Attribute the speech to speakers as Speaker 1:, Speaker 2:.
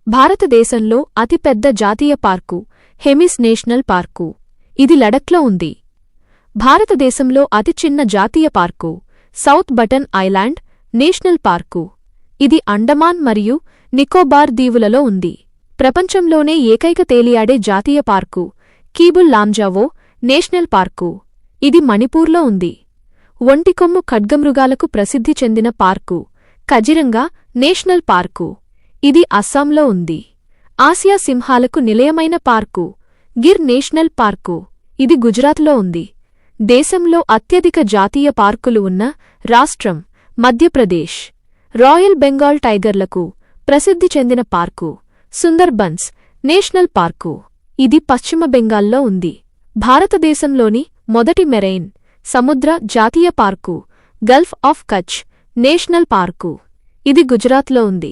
Speaker 1: భారతదేశంలో అతిపెద్ద జాతీయ పార్కు హెమిస్ నేషనల్ పార్కు. ఇది లడఖ్లో ఉంది. భారతదేశంలో అతి చిన్న జాతీయ park south button island national park. ఇది అండమాన్ మరియు నికోబార్ దీవులలో ఉంది. ప్రపంచంలోనే ఏకైక తేలియాడే జాతీయ park Keibul Lamjao national park. ఇది మణిపూర్లో ఉంది. ఒంటికొమ్ము ఖడ్గమృగాలకు ప్రసిద్ధి చెందిన పార్కు కజిరంగా నేషనల్ పార్కు. ఇది అస్సాంలో ఉంది. ఆసియా సింహాలకు నిలయమైన పార్కు గిర్ నేషనల్ పార్కు. ఇది గుజరాత్లో ఉంది. దేశంలో అత్యధిక జాతీయ పార్కులు ఉన్న రాష్ట్రం మధ్యప్రదేశ్. రాయల్ బెంగాల్ టైగర్లకు ప్రసిద్ధి చెందిన పార్కు సుందర్బన్స్ నేషనల్ పార్కు. ఇది పశ్చిమ బెంగాల్లో ఉంది. భారతదేశంలోని మొదటి మెరైన్ సముద్ర జాతీయ park Gulf of Kutch national park. ఇది గుజరాత్లో ఉంది.